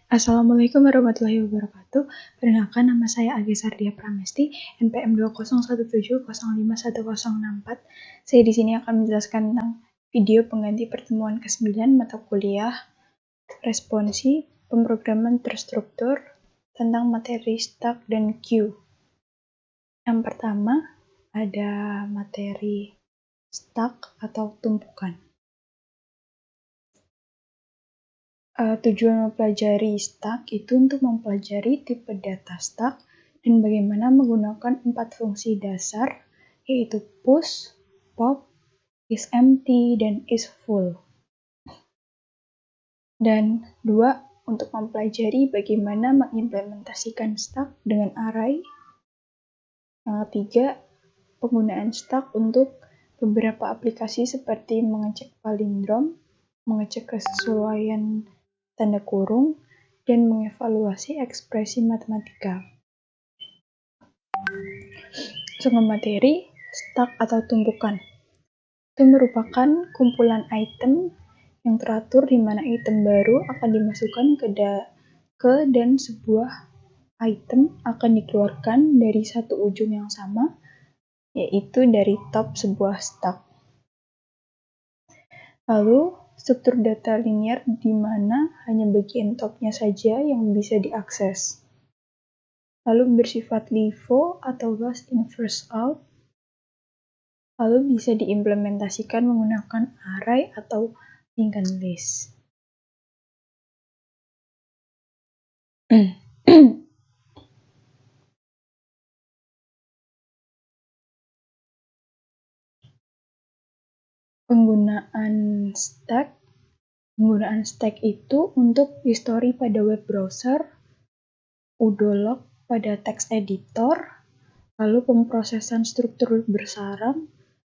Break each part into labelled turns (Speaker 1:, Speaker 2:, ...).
Speaker 1: Assalamualaikum warahmatullahi wabarakatuh. Perkenalkan, nama saya Agis Sardia Pramesti, NPM 20170051064. Saya di sini akan menjelaskan tentang video pengganti pertemuan ke-9 mata kuliah responsi pemrograman terstruktur tentang materi stack dan queue. Yang pertama ada materi stack atau tumpukan. Tujuan mempelajari stack itu untuk mempelajari tipe data stack dan bagaimana menggunakan 4 fungsi dasar, yaitu push, pop, isEmpty, dan isFull. Dan 2. Untuk mempelajari bagaimana mengimplementasikan stack dengan array. Yang ketiga, penggunaan stack untuk beberapa aplikasi seperti mengecek palindrom, mengecek kesesuaian tanda kurung, dan mengevaluasi ekspresi matematika. Sumber materi, stack atau tumpukan. Itu merupakan kumpulan item yang teratur di mana item baru akan dimasukkan ke dan sebuah item akan dikeluarkan dari satu ujung yang sama, yaitu dari top sebuah stack. Lalu, struktur data linear di mana hanya bagian topnya saja yang bisa diakses. Lalu bersifat LIFO atau last in first out. Lalu bisa diimplementasikan menggunakan array atau linked list. Penggunaan stack itu untuk history pada web browser, udolog pada text editor, lalu pemrosesan struktur bersarang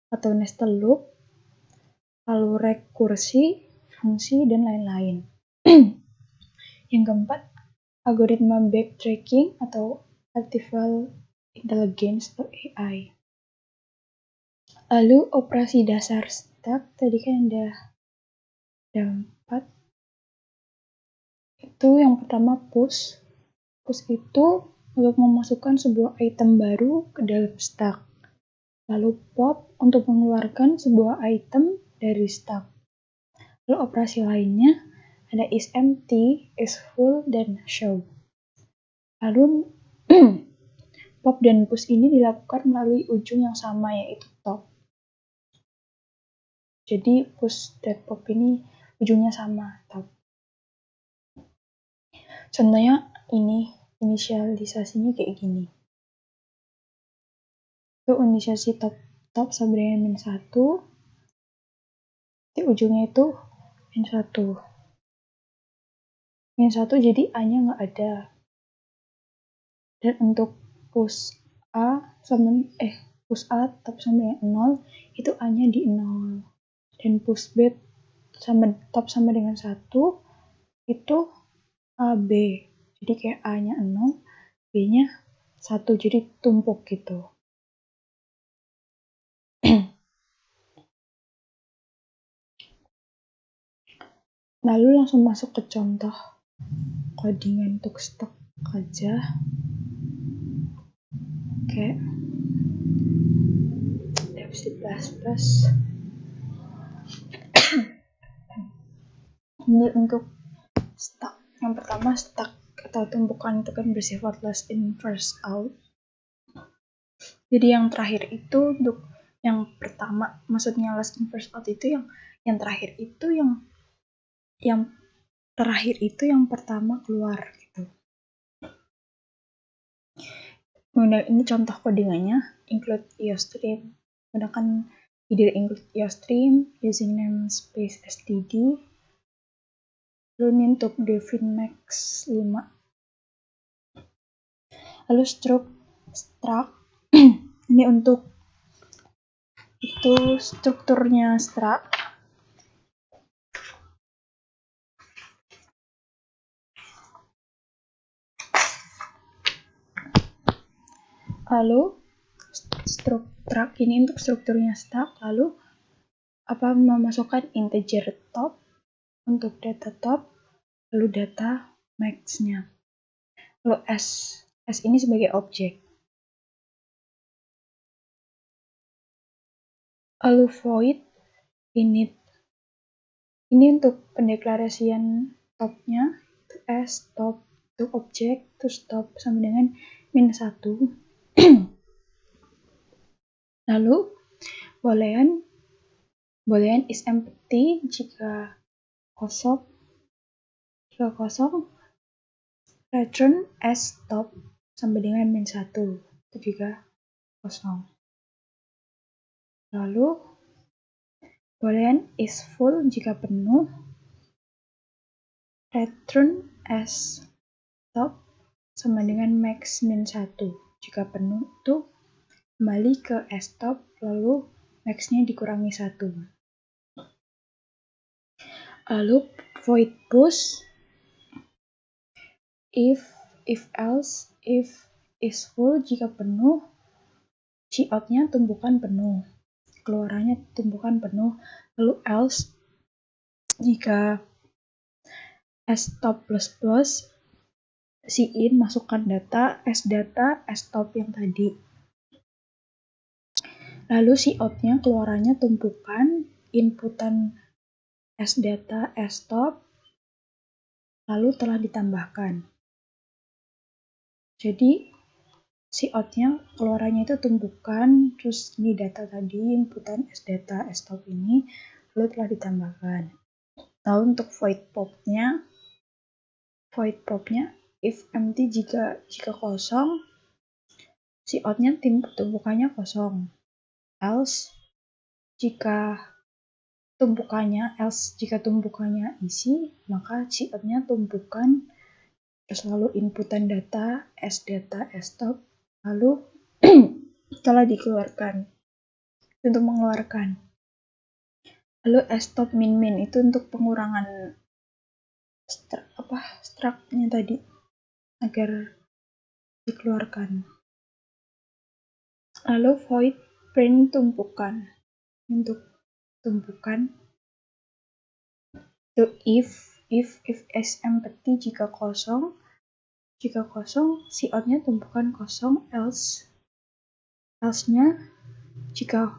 Speaker 1: atau nested loop, lalu rekursi, fungsi, dan lain-lain. Yang keempat, algoritma backtracking atau artificial intelligence atau AI. Lalu operasi dasar stack, tadi kan ada 4. Itu yang pertama push. Push itu untuk memasukkan sebuah item baru ke dalam stack. Lalu pop untuk mengeluarkan sebuah item dari stack. Lalu operasi lainnya ada isEmpty, isFull, dan show. Lalu pop dan push ini dilakukan melalui ujung yang sama, yaitu top. Jadi push dan pop ini ujungnya sama, top. Contohnya ini inisialisasinya kayak gini. Itu inisialisasi top sama dengan -1. Di ujungnya itu -1. -1 jadi A-nya nggak ada. Dan untuk push A top sama dengan 0 itu A-nya di 0. Dan push B top sama dengan 1 itu AB. Jadi kayak A-nya 0, B-nya 1, jadi tumpuk gitu. Lalu langsung masuk ke contoh codingan untuk stack aja. Oke. C++. Ini untuk stack. Yang pertama, stack atau tumpukan itu kan bersifat last in first out. Jadi yang terakhir itu untuk yang pertama, maksudnya last in first out itu yang terakhir itu yang terakhir itu yang pertama keluar gitu. Ini contoh codingannya, include iostream. Gunakan ide include iostream using namespace std. Lalu ini untuk define max 5. Lalu struct ini untuk itu strukturnya struct. Lalu struct ini untuk strukturnya stack. Lalu memasukkan integer top untuk data top, lalu data max-nya. Lalu S ini sebagai objek. Lalu void init. Ini untuk pendeklarasian stopnya, S stop untuk objek, itu stop sama dengan -1. Lalu boolean is empty jika kosong, return S stop sama dengan -1, itu juga kosong. Lalu boolean is full jika penuh, return S stop sama dengan max -1 jika penuh, itu kembali ke S stop lalu max-nya dikurangi 1. Lalu void push if else, if is full jika penuh, cout-nya tumpukan penuh, keluarannya tumpukan penuh. Lalu else jika stop plus in masukkan data, data stop yang tadi. Lalu cout-nya keluarannya tumpukan, inputan data stop lalu telah ditambahkan. Jadi cout-nya keluarannya itu tumpukan, terus ini data tadi, inputan data stop ini lalu telah ditambahkan. Lalu untuk void popnya if empty jika kosong, cout-nya tumpukannya kosong. Else jika tumpukannya isi, maka cout-nya tumpukan, terus lalu inputan data data stop lalu telah dikeluarkan untuk mengeluarkan. Lalu stop min itu untuk pengurangan struct-nya tadi agar dikeluarkan. Lalu void print tumpukan untuk tumpukan. Itu if is empty jika kosong cout-nya tumpukan kosong, else-nya jika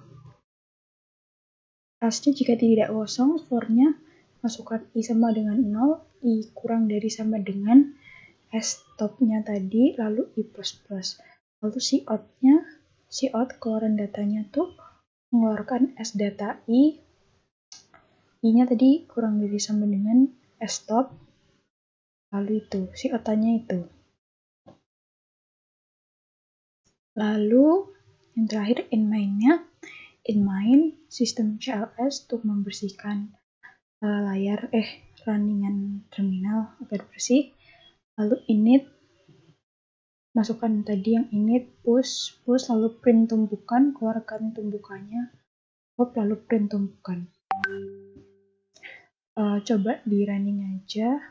Speaker 1: tidak kosong, for-nya masukkan i sama dengan 0, i kurang dari sama dengan stop-nya tadi, lalu i++. Lalu cout keluaran datanya tuh mengeluarkan data i-nya tadi kurang dari sama dengan stop, lalu itu cout-nya itu. Lalu yang terakhir in main sistem CLS untuk membersihkan runningan terminal agar bersih. Lalu init, masukkan tadi yang init, push lalu print tumpukan, keluarkan tumpukannya, pop lalu print tumpukan. Coba di running aja.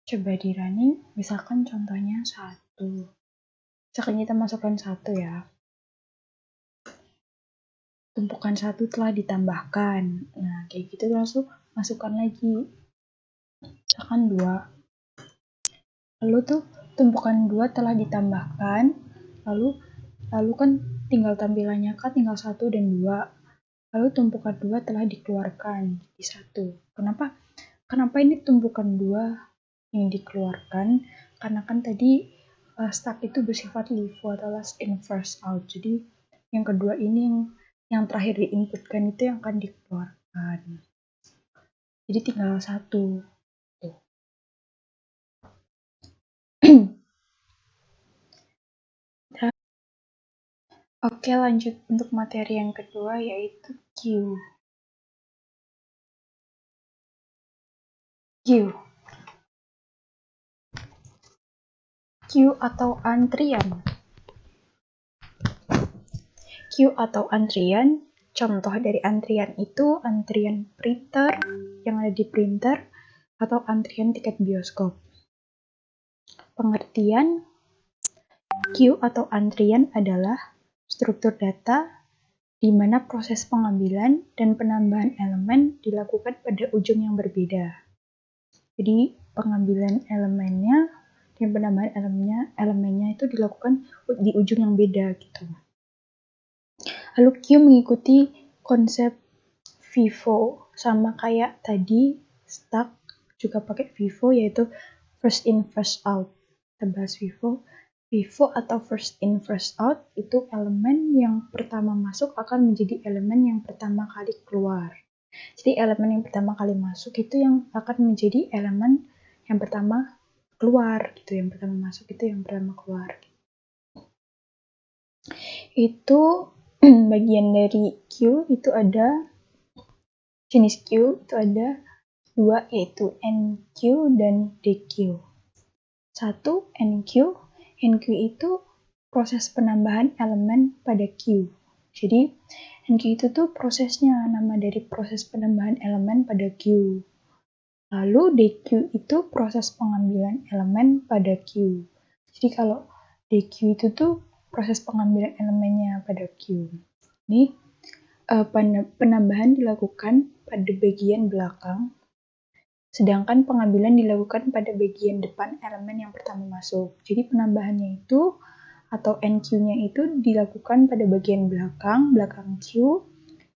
Speaker 1: Coba di running, misalkan contohnya 1. Misalkan kita masukkan 1 ya. Tumpukan 1 telah ditambahkan. Nah, kayak gitu langsung masukkan lagi. Misalkan 2. Lalu tuh tumpukan 2 telah ditambahkan. Lalu kan tinggal tampilannya kan tinggal 1 dan 2. Lalu tumpukan 2 telah dikeluarkan di 1. Kenapa ini tumpukan 2 yang dikeluarkan? Karena kan tadi stack itu bersifat LIFO atau last in first out. Jadi yang kedua ini yang terakhir diinputkan itu yang akan dikeluarkan. Jadi tinggal 1. Tuh. Oke, lanjut untuk materi yang kedua yaitu queue. Queue atau antrian. Queue atau antrian, contoh dari antrian itu antrian printer yang ada di printer atau antrian tiket bioskop. Pengertian, Queue atau antrian adalah struktur data di mana proses pengambilan dan penambahan elemen dilakukan pada ujung yang berbeda. Jadi pengambilan elemennya dan penambahan elemennya itu dilakukan di ujung yang beda gitu. Lalu queue mengikuti konsep FIFO, sama kayak tadi stack juga pakai FIFO, yaitu first in first out. Kita bahas FIFO. FIFO atau first in first out itu elemen yang pertama masuk akan menjadi elemen yang pertama kali keluar. Jadi elemen yang pertama kali masuk itu yang akan menjadi elemen yang pertama keluar gitu. Yang pertama masuk itu yang pertama keluar. Itu bagian dari queue itu ada jenis queue itu ada dua, yaitu NQ dan DQ. Satu, NQ. NQ itu proses penambahan elemen pada queue. Jadi, NQ itu tuh prosesnya, nama dari proses penambahan elemen pada queue. Lalu DQ itu proses pengambilan elemen pada queue. Jadi kalau DQ itu tuh proses pengambilan elemennya pada queue. Ini penambahan dilakukan pada bagian belakang, sedangkan pengambilan dilakukan pada bagian depan elemen yang pertama masuk. Jadi penambahannya itu atau NQ-nya itu dilakukan pada bagian belakang queue,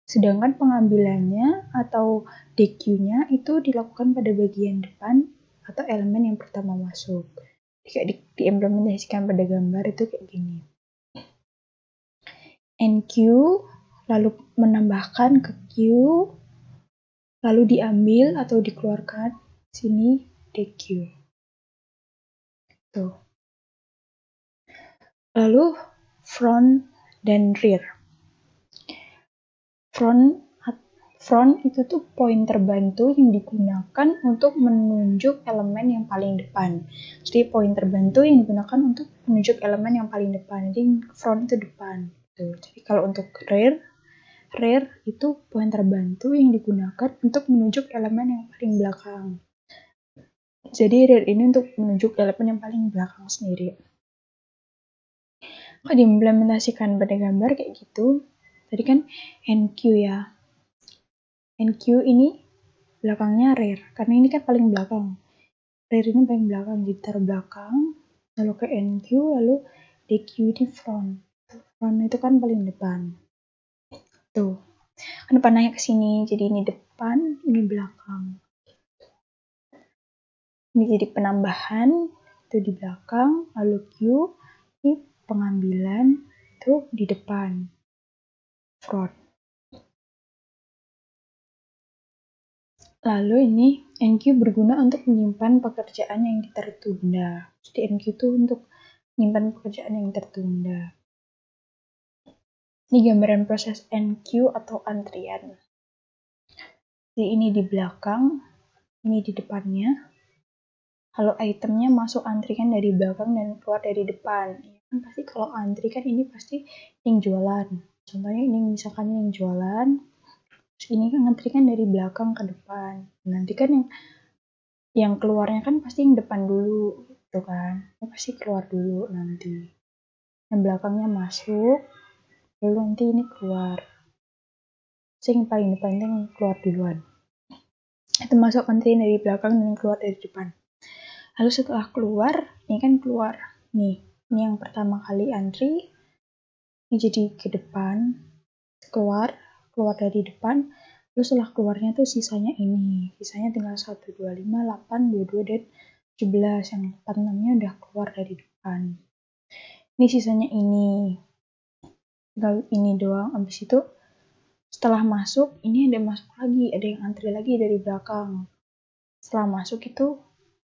Speaker 1: sedangkan pengambilannya atau DQ-nya itu dilakukan pada bagian depan atau elemen yang pertama masuk. Jika diimplementasikan pada gambar itu kayak gini. NQ lalu menambahkan ke queue, lalu diambil atau dikeluarkan, sini DQ. Tuh. Lalu front dan rear. Front itu tuh poin terbantu yang digunakan untuk menunjuk elemen yang paling depan. Jadi poin terbantu yang digunakan untuk menunjuk elemen yang paling depan. Jadi front itu depan. Tuh. Jadi kalau untuk rear itu poin terbantu yang digunakan untuk menunjuk elemen yang paling belakang. Jadi rear ini untuk menunjuk elemen yang paling belakang sendiri. Kalau diimplementasikan pada gambar kayak gitu, tadi kan NQ ya. NQ ini belakangnya rear, karena ini kan paling belakang. Rear ini paling belakang, jadi taruh belakang, lalu ke NQ, lalu DQ ini front. Front itu kan paling depan. Tuh. Kan panahnya ke sini, jadi ini depan, ini belakang. Ini jadi penambahan, itu di belakang, lalu Q, ini pengambilan, itu di depan, front. Lalu ini NQ berguna untuk menyimpan pekerjaan yang tertunda. Jadi NQ itu untuk menyimpan pekerjaan yang tertunda. Ini gambaran proses NQ atau antrian. Jadi ini di belakang, ini di depannya. Kalau itemnya masuk antrian dari belakang dan keluar dari depan. Kan pasti kalau antri kan ini pasti yang jualan. Contohnya ini misalkan yang jualan, terus ini kan antri kan dari belakang ke depan. Nanti kan yang keluarnya kan pasti yang depan dulu gitu kan. Ini pasti keluar dulu nanti. Yang belakangnya masuk, lalu nanti ini keluar. Yang paling depan itu yang keluar duluan. Itu masuk antri dari belakang dan keluar dari depan. Lalu setelah keluar, ini kan keluar. Nih, ini yang pertama kali antri. Ini jadi ke depan, keluar dari depan. Lalu setelah keluarnya tuh sisanya ini. Sisanya tinggal 1, 2, 5, 8, 22, dan 17. Yang 46-nya udah keluar dari depan. Ini sisanya ini. Tinggal ini doang. Abis itu setelah masuk, ini ada masuk lagi. Ada yang antri lagi dari belakang. Setelah masuk itu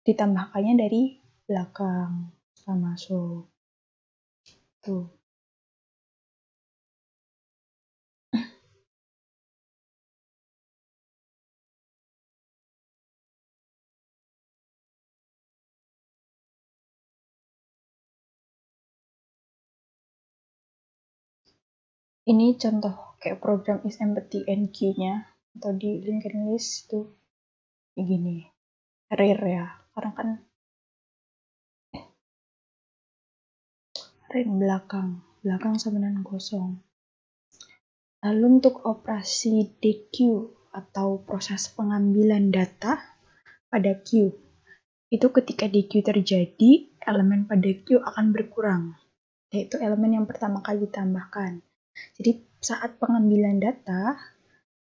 Speaker 1: ditambahkannya dari belakang. Setelah masuk. Tuh. Ini contoh kayak program isempty NQ-nya atau di linked list itu kayak gini. Rear ya, karena kan ring belakang sama dengan kosong. Lalu untuk operasi DQ atau proses pengambilan data pada Q, itu ketika DQ terjadi, elemen pada Q akan berkurang, yaitu elemen yang pertama kali ditambahkan. Jadi saat pengambilan data,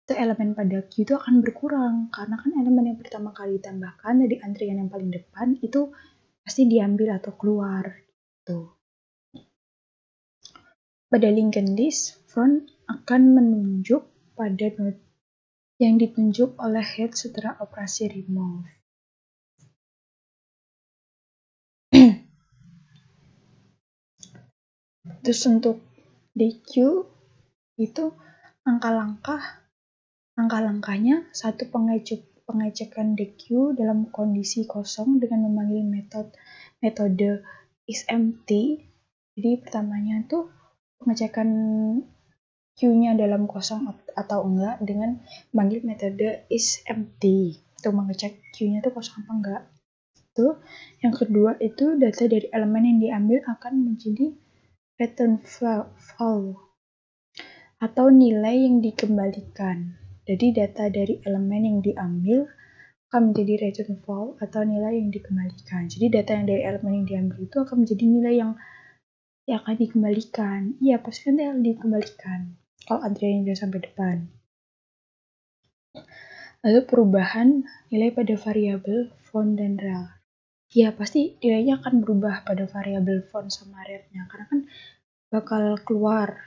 Speaker 1: itu elemen pada Q itu akan berkurang, karena kan elemen yang pertama kali ditambahkan dari antrian yang paling depan itu pasti diambil atau keluar. Gitu. Pada linked list, front akan menunjuk pada node yang ditunjuk oleh head setelah operasi remove. Terus untuk DQ itu langkah-langkahnya satu pengecekan DQ dalam kondisi kosong dengan memanggil metode isEmpty. Jadi pertamanya tuh pengecekan Q-nya dalam kosong atau enggak dengan memanggil metode isEmpty. Itu mengecek Q-nya tuh kosong apa enggak. Itu. Yang kedua itu data dari elemen yang diambil akan menjadi return value atau nilai yang dikembalikan. Jadi data dari elemen yang diambil akan menjadi return value atau nilai yang dikembalikan. Jadi data yang dari elemen yang diambil itu akan menjadi nilai yang akan dikembalikan. Iya, pasti nanti akan dikembalikan kalau antrian sudah sampai depan. Lalu perubahan nilai pada variabel font dan rel. Ya, pasti nilainya akan berubah pada variabel font sama rel-nya, karena kan bakal keluar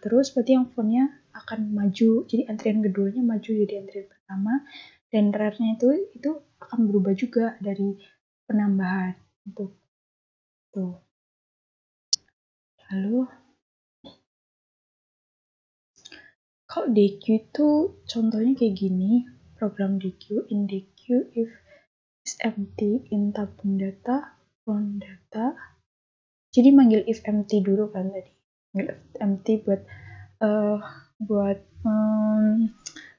Speaker 1: terus, berarti yang fontnya akan maju, jadi antrian keduanya maju jadi antrian pertama, dan rel-nya itu akan berubah juga dari penambahan untuk tuh. Lalu kalau DQ itu contohnya kayak gini, program DQ in DQ if is empty in tabung data from data. Jadi manggil if empty dulu kan tadi, manggil if empty buat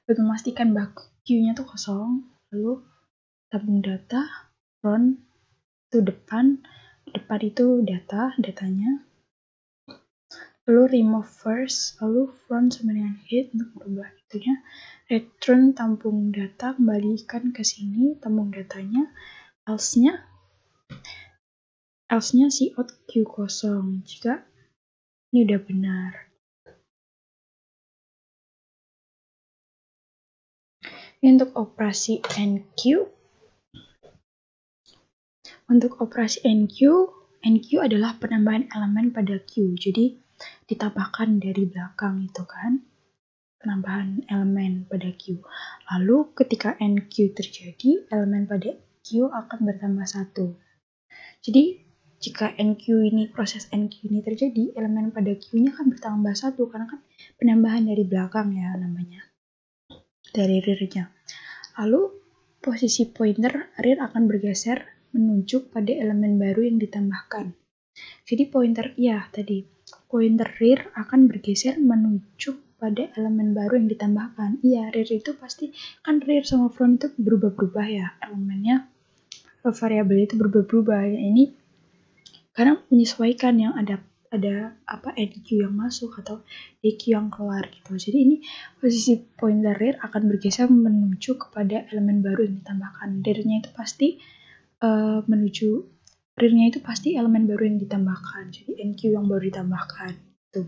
Speaker 1: memastikan bahwa Q-nya tuh kosong. Lalu tabung data front itu depan itu datanya. Lalu remove first, lalu front sama dengan head untuk merubah itunya. Return tabung data, kembalikan ke sini tabung datanya. Else-nya si out Q kosong jika ini udah benar. Ini untuk operasi NQ. Untuk operasi NQ adalah penambahan elemen pada Q. Jadi ditambahkan dari belakang itu kan, penambahan elemen pada Q. Lalu ketika NQ terjadi, elemen pada Q akan bertambah 1. Jadi jika proses NQ ini terjadi, elemen pada Q-nya akan bertambah 1 karena kan penambahan dari belakang ya namanya, dari rear-nya. Lalu posisi pointer rear akan bergeser menunjuk pada elemen baru yang ditambahkan. Jadi pointer rear akan bergeser menunjuk pada elemen baru yang ditambahkan. Iya, rear itu pasti kan rear sama front itu berubah-berubah ya elemennya, variabel itu berubah-berubah. Ini karena menyesuaikan yang ada NQ yang masuk atau DQ yang keluar gitu. Jadi ini posisi pointer rear akan bergeser menuju kepada elemen baru yang ditambahkan. Rear-nya itu pasti elemen baru yang ditambahkan. Jadi NQ yang baru ditambahkan. Tuh.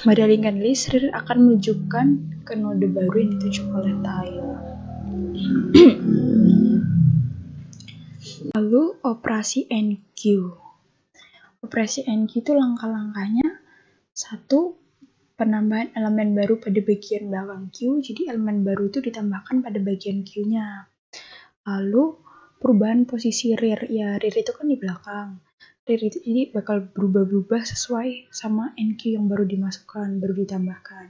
Speaker 1: Pada linked list, rear akan menunjukkan ke node baru yang ditunjuk oleh tile. Lalu operasi NQ. Operasi NQ itu langkah-langkahnya. 1. Penambahan elemen baru pada bagian belakang Q. Jadi elemen baru itu ditambahkan pada bagian Q-nya. Lalu perubahan posisi rear. Ya, rear itu kan di belakang. Rear itu jadi bakal berubah-berubah sesuai sama NQ yang baru dimasukkan, baru ditambahkan.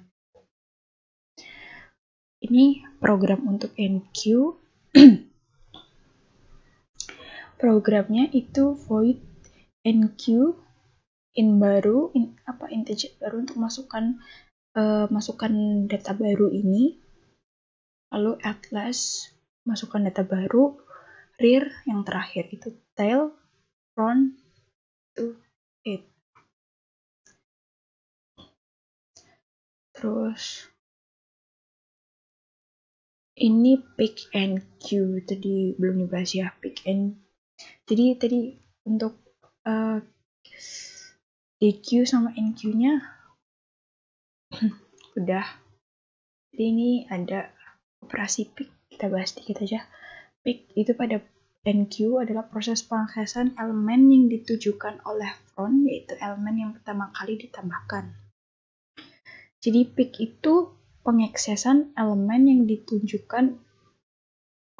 Speaker 1: Ini program untuk NQ. Programnya itu void NQ integer baru untuk masukkan data baru ini. Lalu at last masukkan data baru. Rear yang terakhir itu tail, front itu it. Terus ini pick and queue, tadi belum dibahas ya, pick and. Jadi tadi untuk DQ sama NQ-nya udah. Jadi ini ada operasi pick, kita bahas dikit aja. Pick itu pada NQ adalah proses pengaksesan elemen yang ditujukan oleh front, yaitu elemen yang pertama kali ditambahkan. Jadi pick itu pengaksesan elemen yang ditunjukkan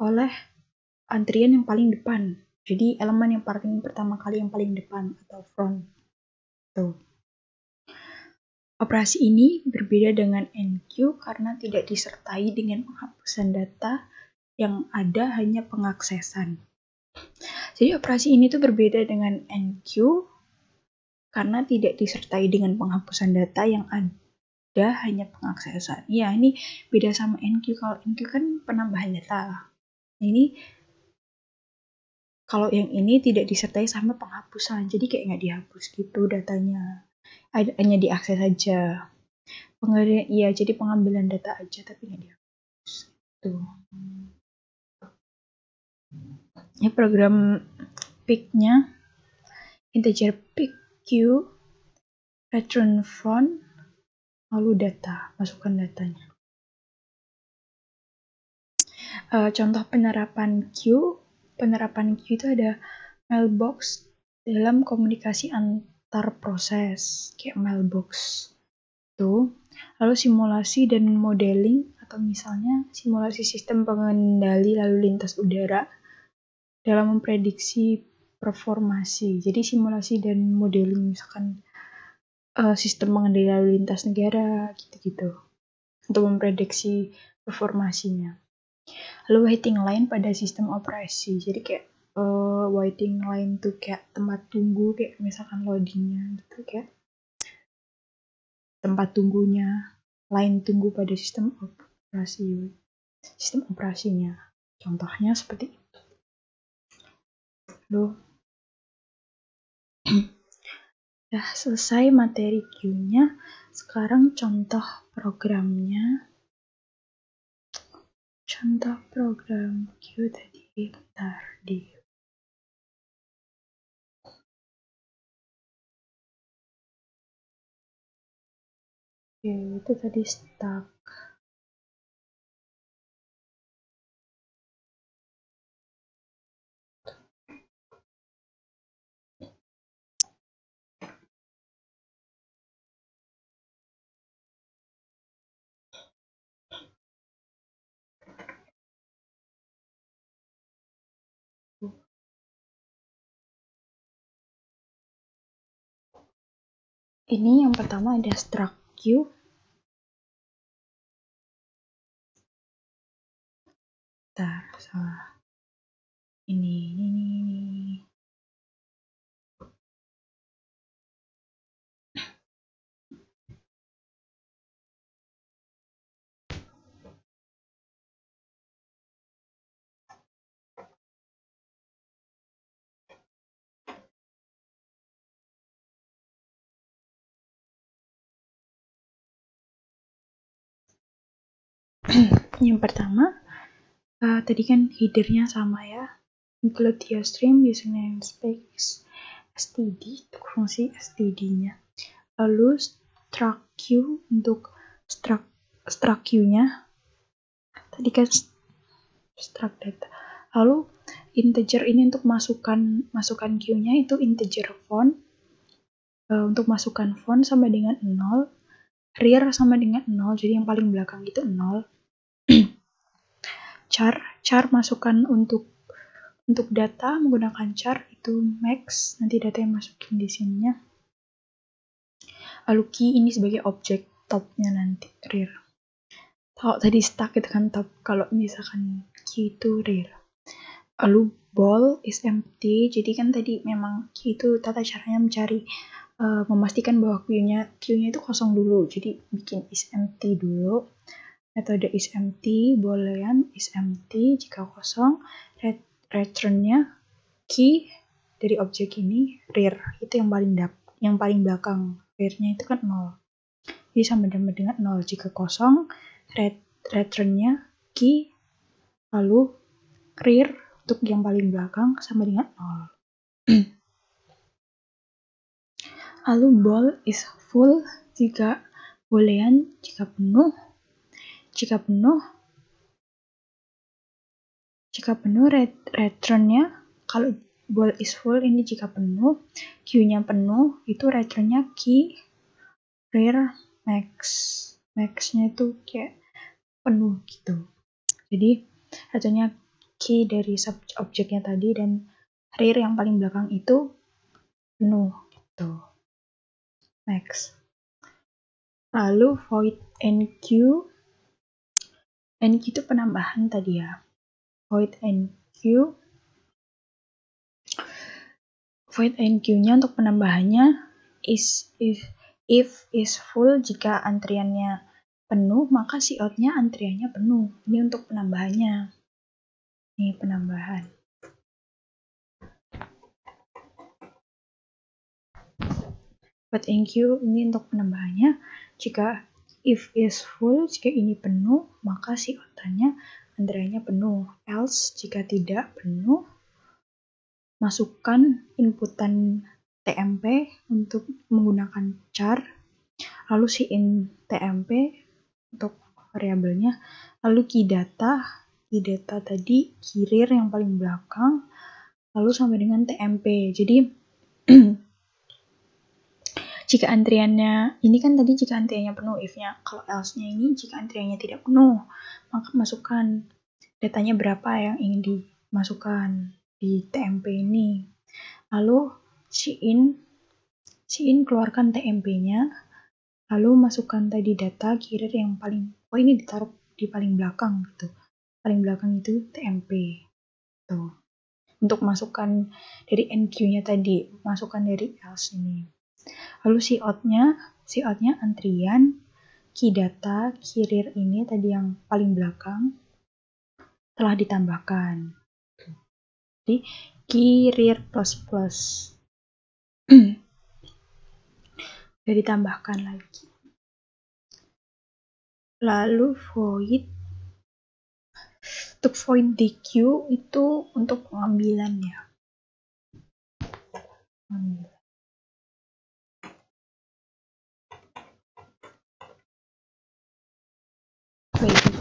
Speaker 1: oleh antrian yang paling depan. Jadi elemen yang paling pertama kali yang paling depan atau front. Tuh. Operasi ini berbeda dengan NQ karena tidak disertai dengan penghapusan data, yang ada hanya pengaksesan. Jadi operasi ini tuh berbeda dengan NQ karena tidak disertai dengan penghapusan data, yang ada hanya pengaksesan. Ya, ini beda sama NQ. Kalau NQ kan penambahan data. Ini kalau yang ini tidak disertai sama penghapusan, jadi kayak nggak dihapus gitu datanya, hanya diakses aja. Iya, jadi pengambilan data aja tapi nggak dihapus. Tuh. Ini program pick-nya integer pick Q, return front, lalu data, masukkan datanya. Contoh penerapan Q itu ada mailbox dalam komunikasi antar proses, kayak mailbox tuh. Lalu simulasi dan modeling, atau misalnya simulasi sistem pengendali lalu lintas udara dalam memprediksi performasi. Jadi simulasi dan modeling, misalkan sistem pengendali lalu lintas negara gitu-gitu, untuk memprediksi performasinya. Lalu waiting line pada sistem operasi, jadi kayak waiting line tuh kayak tempat tunggu, kayak misalkan loadingnya gitu, kayak tempat tunggunya, line tunggu pada sistem operasinya. Contohnya seperti itu. Lalu udah selesai materi Q-nya, sekarang contoh programnya. Contoh program Q tadi, bentar di. Oke, itu tadi stuck. Ini yang pertama ada struct Q. Bentar, salah. Ini. Yang pertama, tadi kan headernya sama ya, include stream using namespace std untuk fungsi std-nya. Lalu struct Q untuk struct Q-nya, tadi kan struct data. Lalu integer ini untuk masukkan Q-nya itu integer font. Untuk masukkan font sama dengan 0, rear sama dengan 0, jadi yang paling belakang itu 0. char masukkan untuk data menggunakan char itu max, nanti data yang masukin di sininya. Lalu key ini sebagai objek top-nya nanti, rear. Kalau tadi stack itu kan top, kalau misalkan key itu rear. Lalu ball is empty, jadi kan tadi memang key itu tata caranya mencari memastikan bahwa queue-nya itu kosong dulu, jadi bikin is empty dulu. Metode is empty, boolean is empty jika kosong, return-nya key dari objek ini rear, itu yang paling yang paling belakang, rear-nya itu kan 0. Jadi sama dengan 0. Jika kosong, return-nya key, lalu rear untuk yang paling belakang sama dengan 0. Lalu ball is full jika boolean, jika penuh return-nya, kalau ball is full ini jika penuh, Q-nya penuh, itu return-nya key, rear, max. Max-nya itu kayak penuh gitu. Jadi return-nya key dari objeknya tadi dan rear yang paling belakang itu penuh gitu. Max. Lalu void NQ itu penambahan tadi ya. Void NQ-nya untuk penambahannya if is full, jika antriannya penuh maka si out-nya antriannya penuh. Ini untuk penambahannya. Ini penambahan. Void NQ ini untuk penambahannya. Jika if is full, jika ini penuh maka si out-nya antriannya penuh. Else jika tidak penuh, masukkan inputan TMP untuk menggunakan char, lalu si in TMP untuk variabelnya, lalu key data tadi key rear yang paling belakang, lalu sampai dengan TMP. Jadi jika antriannya ini kan tadi jika antriannya penuh if-nya, kalau else-nya ini jika antriannya tidak penuh maka masukkan datanya berapa yang ingin dimasukkan di TMP ini. Lalu si in keluarkan TMP-nya, lalu masukkan tadi data key rear yang paling, ini ditaruh di paling belakang gitu. Paling belakang itu TMP. Tuh. Untuk masukkan dari NQ-nya tadi, masukkan dari else ini. Lalu si out-nya antrian key data key rear ini tadi yang paling belakang telah ditambahkan. Jadi key rear plus sudah ditambahkan lagi. Lalu void DQ itu untuk pengambilan ya.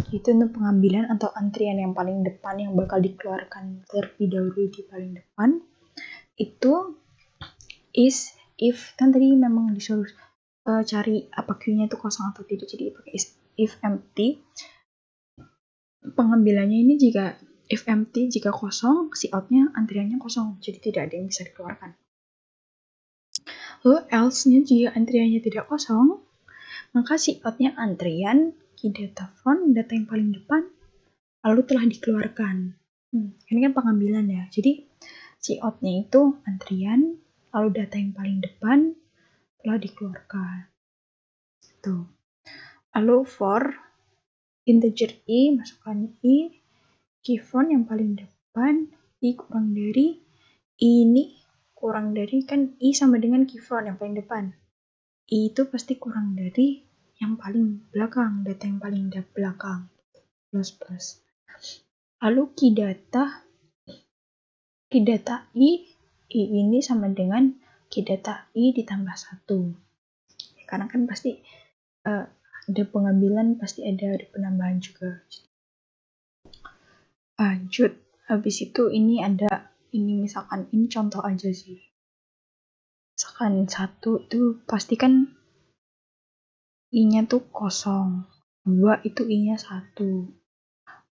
Speaker 1: Itu untuk pengambilan atau antrian yang paling depan yang bakal dikeluarkan terlebih dahulu di paling depan. Itu is if, kan tadi memang disuruh cari apa Q-nya itu kosong atau tidak, jadi pakai if empty. Pengambilannya ini jika if empty, jika kosong, si out-nya antriannya kosong, jadi tidak ada yang bisa dikeluarkan. Lalu else-nya jika antriannya tidak kosong, maka si out-nya antrian key data front, data yang paling depan, lalu telah dikeluarkan. Ini kan pengambilan ya, jadi si out-nya itu antrian, lalu data yang paling depan telah dikeluarkan. Tuh. Lalu for integer i, masukkan i, key front yang paling depan, i kurang dari, i ini kurang dari, kan i sama dengan key front yang paling depan. I itu pasti kurang dari yang paling belakang, data yang paling belakang, plus. Lalu key data i ini sama dengan key data i ditambah 1. Karena kan pasti ada pengambilan, pasti ada penambahan juga. Lanjut, habis itu ini ada, ini misalkan, ini contoh aja sih. Misalkan 1 itu pastikan i-nya tuh kosong, 2 itu i-nya 1,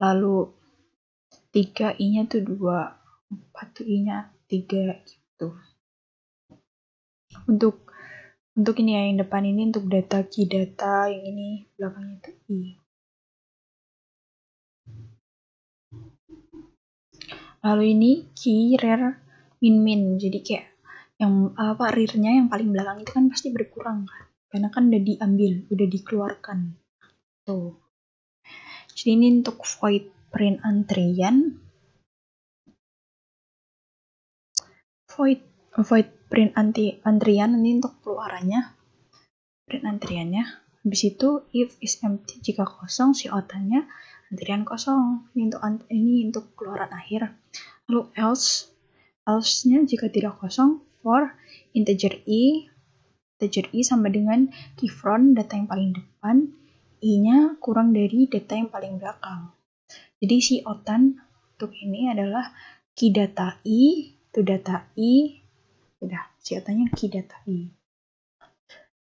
Speaker 1: lalu 3 i-nya tuh 2, 4 tuh i-nya 3 gitu. Untuk ini ya, yang depan ini untuk data key data, yang ini belakangnya itu i. Lalu ini key rear min, jadi kayak yang rear-nya yang paling belakang itu kan pasti berkurang kan, karena kan udah diambil, udah dikeluarkan tuh. Jadi ini untuk void print antrian, void avoid print antrian nanti untuk keluarannya, print antriannya. Habis itu if is empty, jika kosong si outnya antrian kosong. Ini untuk keluaran akhir. Lalu else-nya jika tidak kosong for integer i sama dengan key front data yang paling depan, i-nya kurang dari data yang paling belakang. Jadi si outan untuk ini adalah key data i to data i. Udah, si outanya key data i.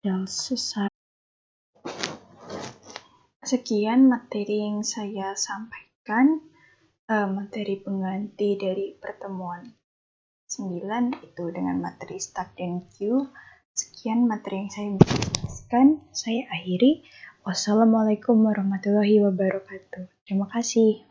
Speaker 1: Dan selesai. Sekian materi yang saya sampaikan, materi pengganti dari pertemuan 9 itu dengan materi start dan queue. Sekian materi yang saya bisa jelaskan. Saya akhiri. Wassalamualaikum warahmatullahi wabarakatuh. Terima kasih.